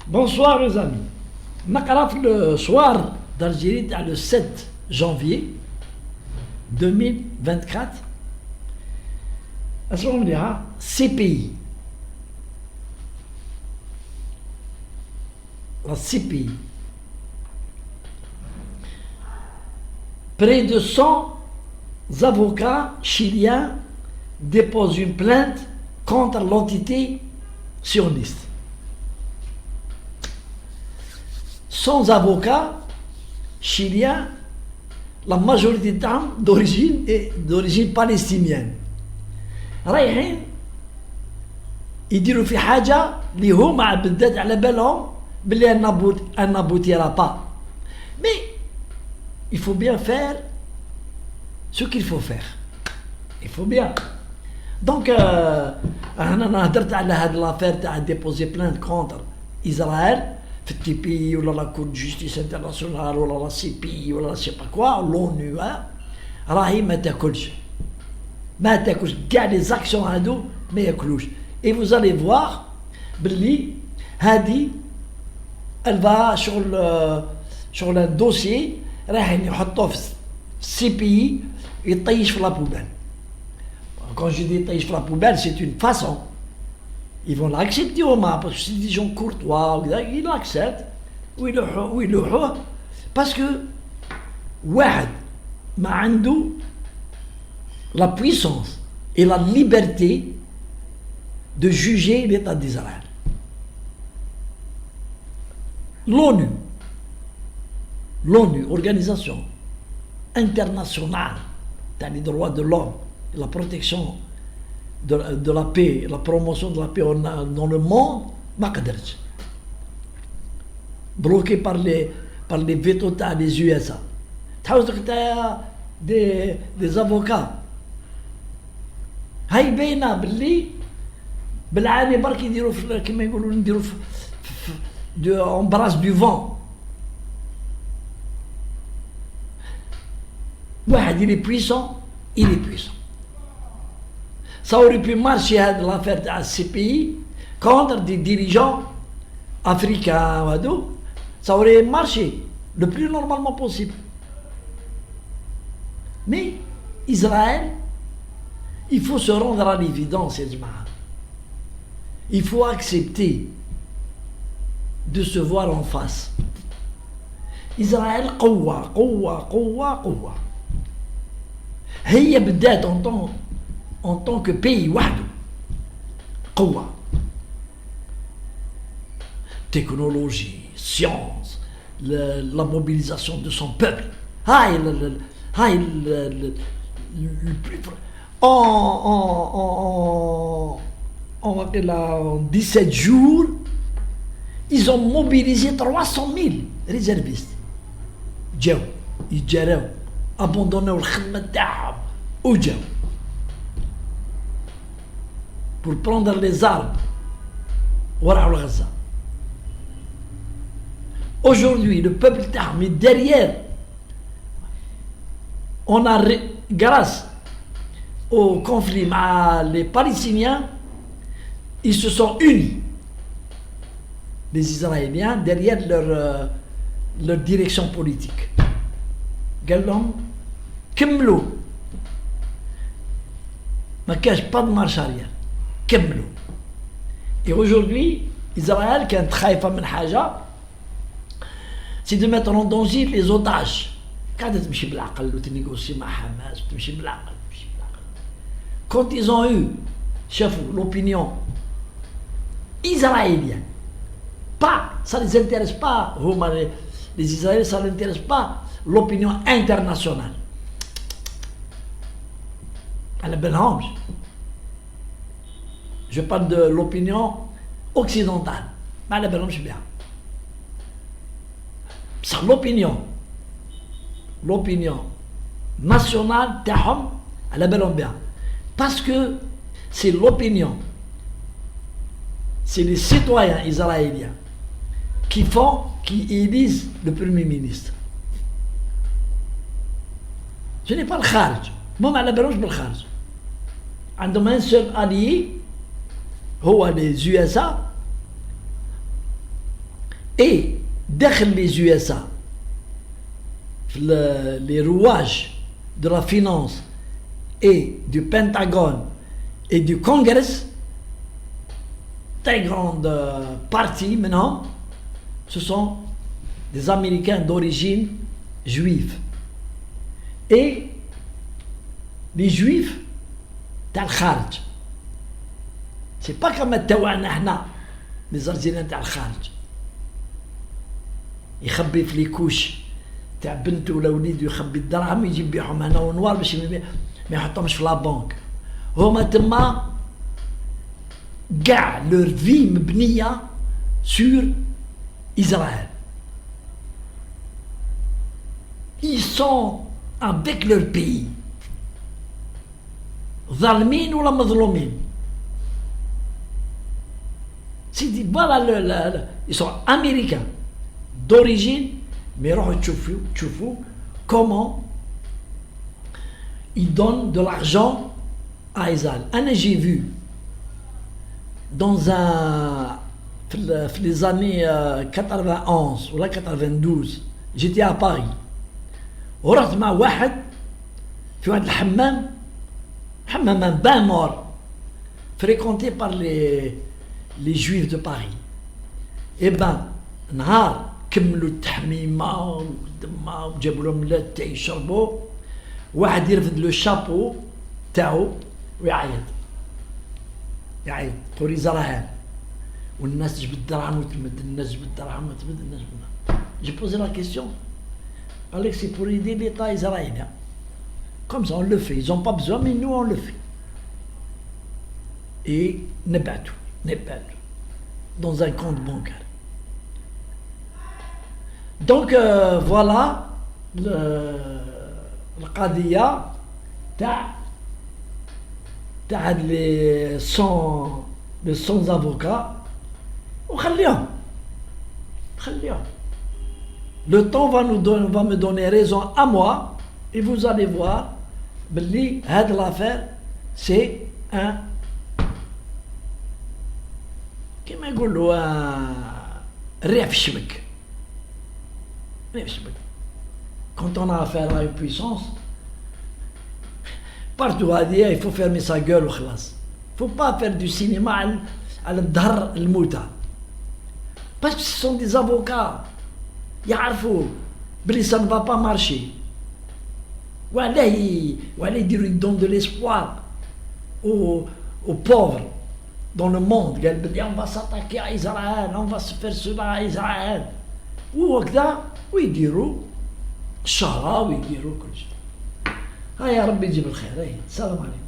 Bonsoir les amis. نقرا في le soir d'Algérie تاع le 7 janvier 2024 اسمعوا مليحة CPI. La CPI. Près de 100 avocats chiliens déposent une plainte contre l'entité sioniste. 100 avocats chiliens, la majorité d'origine palestinienne. رايحين يديروا في حاجة اللي هما بالذات على بالهم باللي elle n'aboutira pas. Mais il faut bien faire ce qu'il faut faire. Il faut bien. Donc أنا هدرت على هاد l'affaire تاع déposer plainte contre Israël في التي بي ولا لا كور جوستيس انترناسيونال ولا لا سي بي ولا لا سي با كوا لونو راهي ما تاكلش كاع لي زاكسيون هادو ما ياكلوش. اي فوز الي فواغ باللي هادي الفا شغل الدوسي رايحين يحطوه في السي بي يطيش في لابوبال. Quand je dis يطيش في لابوبال c'est une façon. Ils vont l'accepter au moins, parce que c'est des gens courtois, ils l'acceptent, ou ils le font, parce que واحد ما عنده la puissance et la liberté de juger l'État d'Israël. L'ONU, organisation internationale dans les droits de l'homme et la protection de la paix, la promotion de la paix dans le monde, ما قدرتش. Bloqué par les vétos des USA. تحاول تلقى des avocats. هاي باينة باللي بالعاني برك يديروا كما يقولوا نديروا في امبراس دو فون. واحد il est puissant. Ça aurait pu marcher l'affaire de la CPI contre des dirigeants africains. Ça aurait marché le plus normalement possible. Mais Israël, il faut se rendre à l'évidence. Il faut accepter de se voir en face. Israël, قوة. هي بدات en tant que pays وحده قوة. Technologie, science, la mobilisation de son peuple. En 17 jours, ils ont mobilisé 300 000 réservistes. جاو يتجراو abandonnaو الخدمة تاعهم وجاو pour prendre les armes وراحوا لغزة. Aujourd'hui, le peuple تاعهم est derrière. On a, grâce au conflit avec les Palestiniens, ils se sont unis, les Israéliens, derrière leur direction politique. قال لهم كملوا ما كاش pas de marche arrière. كملوا. Et aujourd'hui, Israël كانت خايفة من حاجة, c'est de mettre en danger les otages. قاعدة تمشي بالعقل وتنيغوسي مع حماس وتمشي بالعقل. Quand ils ont eu, شافوا l'opinion israélienne, pas, ça ne les intéresse pas, les Israéliens, ça ne les intéresse pas l'opinion internationale. على بالهمش. Je parle de l'opinion occidentale. ما على بالهمش بها. بصح l'opinion nationale تاعهم على بالهم بها. Parce que c'est l'opinion, c'est les citoyens israéliens qui élisent le Premier ministre. Ce n'est pas le Kharj. Moi, je ne sais pas le Kharj. عندهم un seul allié هو les USA Et داخل les USA, les rouages de la finance et du Pentagone et du Congrès, très grande partie maintenant, ce sont des Américains d'origine juive. Et les Juifs تاع الخارج. C'est pas comme تاعنا احنا les Algériens تاع الخارج. يخبي في ليكوش تاع بنته ولا وليده، يخبي الدراهم يجي يبيعهم هنا ونوار باش ما يحطهمش في لابنك. هما تما كاع لور في مبنيه sur Israël. Ils sont avec leur pays. ظالمين ولا مظلومين. سيدي voilà ils sont américains d'origine, mais تشوفوا comment ils donnent de l'argent à Israël. J'ai vu dans les années 91 ou 92 j'étais à Paris ورحت مع واحد في واحد الحمام بان مور fréquenté par les juifs de Paris. Et ben نهار كملوا التحميمه والدمه وجابوا لهم لاتاي يشربوا، واحد يرفد لو شابو تاعو ويعيط قول يزرعان، والناس تجبد الدراهم وتمد، الناس تجبد الدراهم وتمد، الناس تجبد. J'ai posé la question. قال لك c'est pour aider l'État israélien. Comme ça on le fait, ils n'ont pas besoin mais nous on le fait. Et نبعتوا dans un compte bancaire. Donc voilà القضية تاع les 100 avocats. وخليهم le temps va me donner raison à moi, et vous allez voir بلي هاد l'affaire c'est un كما يقولوا ريح في الشبك. Quand on a affaire à une puissance, partout à dire il faut fermer sa gueule وخلاص. Il ne faut pas faire du cinéma على الظهر الموتى. Parce que ce sont des avocats. يعرفوا بلي ça ne va pas marcher. وعلاه يديروا ils donnent de l'espoir aux pauvres dans le monde. قال بلي on va s'attaquer à Israël, on va se faire cela à Israël. وهكذا ويديروا الشهرة ويديروا كل شيء. يا ربي يجيب الخير. السلام عليكم.